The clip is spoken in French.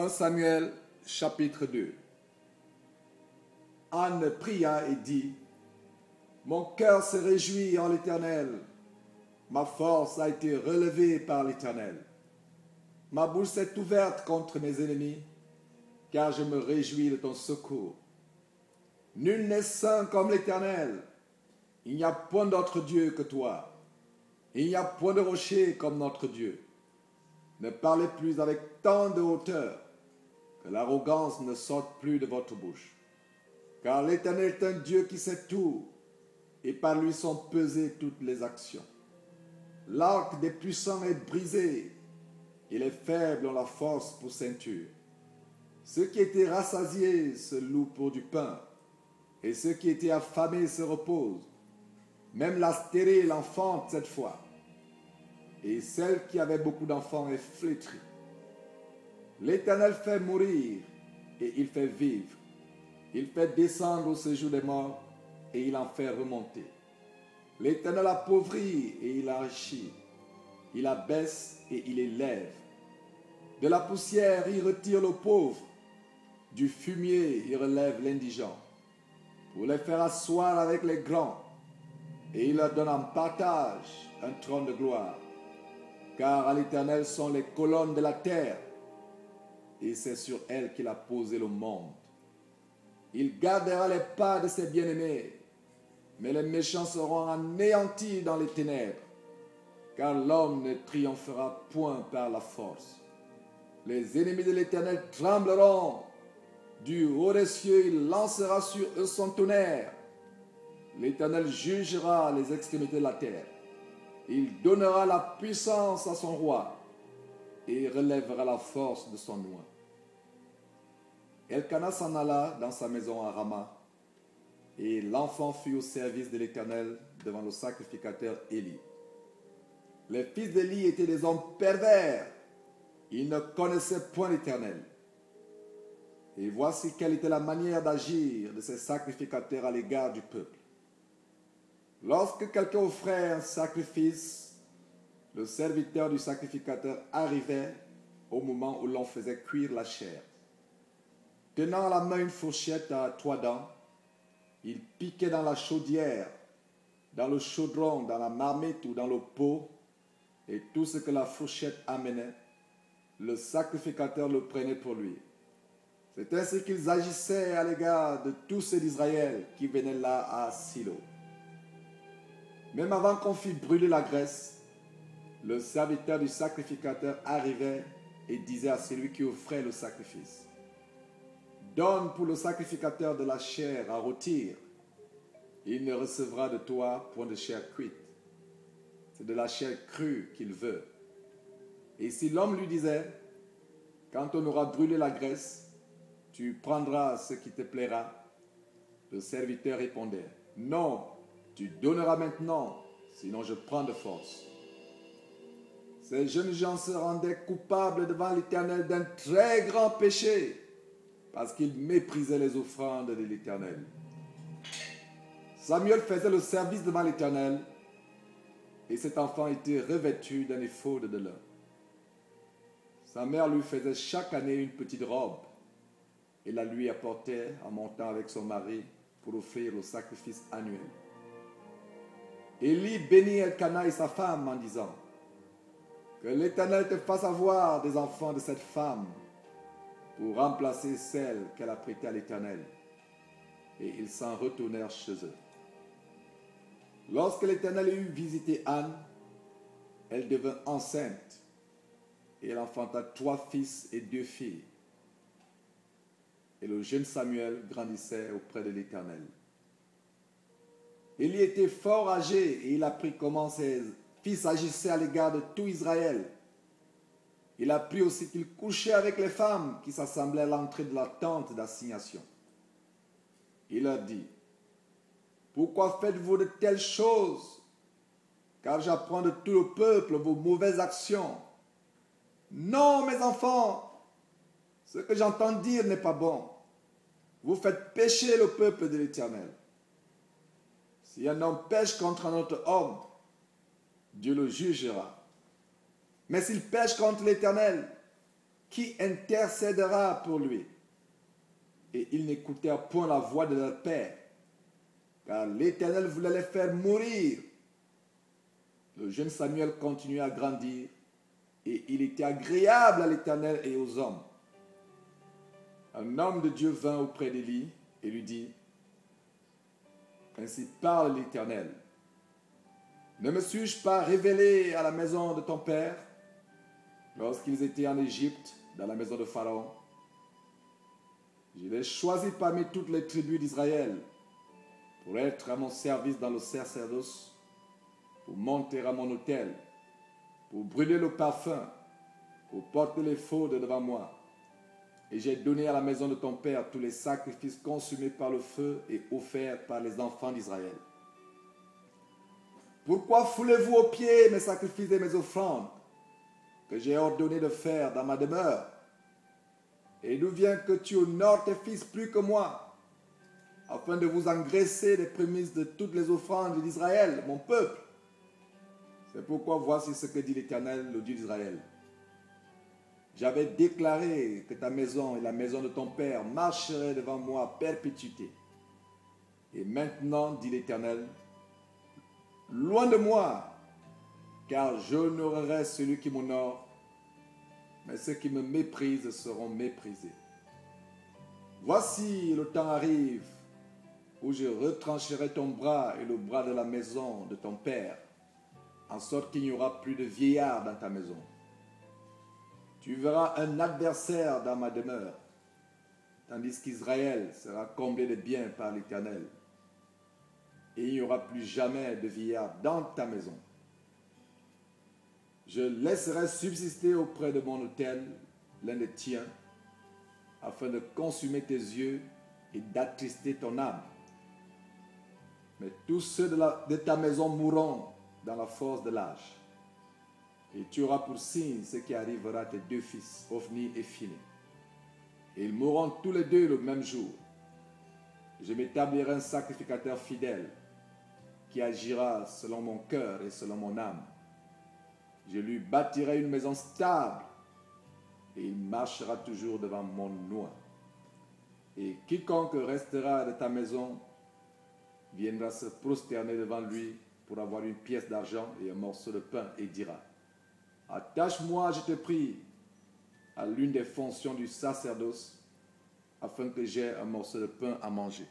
1 Samuel chapitre 2. Anne pria et dit: mon cœur se réjouit en l'Éternel, ma force a été relevée par l'Éternel. Ma bouche s'est ouverte contre mes ennemis, car je me réjouis de ton secours. Nul n'est saint comme l'Éternel, il n'y a point d'autre Dieu que toi. Il n'y a point de rocher comme notre Dieu. Ne parlez plus avec tant de hauteur, que l'arrogance ne sorte plus de votre bouche. Car l'Éternel est un Dieu qui sait tout, et par lui sont pesées toutes les actions. L'arc des puissants est brisé, et les faibles ont la force pour ceinture. Ceux qui étaient rassasiés se louent pour du pain, et ceux qui étaient affamés se reposent. Même la stérile enfante cette fois, et celle qui avait beaucoup d'enfants est flétrie. L'Éternel fait mourir, et il fait vivre. Il fait descendre au séjour des morts, et il en fait remonter. L'Éternel appauvrit, et il enrichit. Il abaisse, et il élève. De la poussière, il retire le pauvre. Du fumier, il relève l'indigent, pour les faire asseoir avec les grands, et il leur donne en partage un trône de gloire. Car à l'Éternel sont les colonnes de la terre, et c'est sur elles qu'il a posé le monde. Il gardera les pas de ses bien-aimés, mais les méchants seront anéantis dans les ténèbres, car l'homme ne triomphera point par la force. Les ennemis de l'Éternel trembleront, du haut des cieux il lancera sur eux son tonnerre. L'Éternel jugera les extrémités de la terre. Il donnera la puissance à son roi et relèvera la force de son oint. Elkana s'en alla dans sa maison à Rama, et l'enfant fut au service de l'Éternel devant le sacrificateur Élie. Les fils d'Élie étaient des hommes pervers, ils ne connaissaient point l'Éternel. Et voici quelle était la manière d'agir de ces sacrificateurs à l'égard du peuple. Lorsque quelqu'un offrait un sacrifice, le serviteur du sacrificateur arrivait au moment où l'on faisait cuire la chair. Tenant à la main une fourchette à 3 dents, il piquait dans la chaudière, dans le chaudron, dans la marmite ou dans le pot, et tout ce que la fourchette amenait, le sacrificateur le prenait pour lui. C'est ainsi qu'ils agissaient à l'égard de tous ceux d'Israël qui venaient là à Silo. Même avant qu'on fît brûler la graisse, le serviteur du sacrificateur arrivait et disait à celui qui offrait le sacrifice: donne pour le sacrificateur de la chair à rôtir. Il ne recevra de toi point de chair cuite. C'est de la chair crue qu'il veut. Et si l'homme lui disait: quand on aura brûlé la graisse, tu prendras ce qui te plaira, le serviteur répondait: non, tu donneras maintenant, sinon je prends de force. Ces jeunes gens se rendaient coupables devant l'Éternel d'un très grand péché, parce qu'ils méprisaient les offrandes de l'Éternel. Samuel faisait le service devant l'Éternel, et cet enfant était revêtu d'un éphod de lin. Sa mère lui faisait chaque année une petite robe, et la lui apportait en montant avec son mari pour offrir le sacrifice annuel. Élie bénit Elkana et sa femme en disant: que l'Éternel te fasse avoir des enfants de cette femme pour remplacer celle qu'elle a prêtée à l'Éternel. Et ils s'en retournèrent chez eux. Lorsque l'Éternel eut visité Anne, elle devint enceinte, et elle enfanta 3 fils et 2 filles. Et le jeune Samuel grandissait auprès de l'Éternel. Élie était fort âgé, et il apprit comment ses fils agissaient à l'égard de tout Israël. Il apprit aussi qu'il couchait avec les femmes qui s'assemblaient à l'entrée de la tente d'assignation. Il leur dit: pourquoi faites-vous de telles choses? Car j'apprends de tout le peuple vos mauvaises actions. Non, mes enfants, ce que j'entends dire n'est pas bon. Vous faites pécher le peuple de l'Éternel. Si un homme pêche contre un autre homme, Dieu le jugera. Mais s'il pêche contre l'Éternel, qui intercédera pour lui? Et ils n'écoutèrent point la voix de leur père, car l'Éternel voulait les faire mourir. Le jeune Samuel continuait à grandir, et il était agréable à l'Éternel et aux hommes. Un homme de Dieu vint auprès d'Élie et lui dit, ainsi parle l'Éternel, ne me suis-je pas révélé à la maison de ton père, lorsqu'ils étaient en Égypte, dans la maison de Pharaon? Je l'ai choisi parmi toutes les tribus d'Israël pour être à mon service dans le sacerdoce, pour monter à mon autel, pour brûler le parfum, pour porter les faudes devant moi. Et j'ai donné à la maison de ton père tous les sacrifices consumés par le feu et offerts par les enfants d'Israël. Pourquoi foulez-vous aux pieds mes sacrifices et mes offrandes que j'ai ordonné de faire dans ma demeure? Et d'où vient que tu honores tes fils plus que moi, afin de vous engraisser des prémices de toutes les offrandes d'Israël, mon peuple? C'est pourquoi voici ce que dit l'Éternel, le Dieu d'Israël. J'avais déclaré que ta maison et la maison de ton père marcheraient devant moi à perpétuité. Et maintenant, dit l'Éternel, loin de moi, car j'honorerai celui qui m'honore, mais ceux qui me méprisent seront méprisés. Voici le temps arrive où je retrancherai ton bras et le bras de la maison de ton père, en sorte qu'il n'y aura plus de vieillards dans ta maison. Tu verras un adversaire dans ma demeure, tandis qu'Israël sera comblé de biens par l'Éternel. Et il n'y aura plus jamais de vieillard dans ta maison. Je laisserai subsister auprès de mon autel l'un des tiens, afin de consumer tes yeux et d'attrister ton âme. Mais tous ceux de ta maison mourront dans la force de l'âge. Et tu auras pour signe ce qui arrivera à tes deux fils, Ophni et Phiné. Et ils mourront tous les deux le même jour. Je m'établirai un sacrificateur fidèle qui agira selon mon cœur et selon mon âme. Je lui bâtirai une maison stable et il marchera toujours devant mon nom. Et quiconque restera de ta maison viendra se prosterner devant lui pour avoir une pièce d'argent et un morceau de pain et dira, attache-moi, je te prie, à l'une des fonctions du sacerdoce, afin que j'aie un morceau de pain à manger.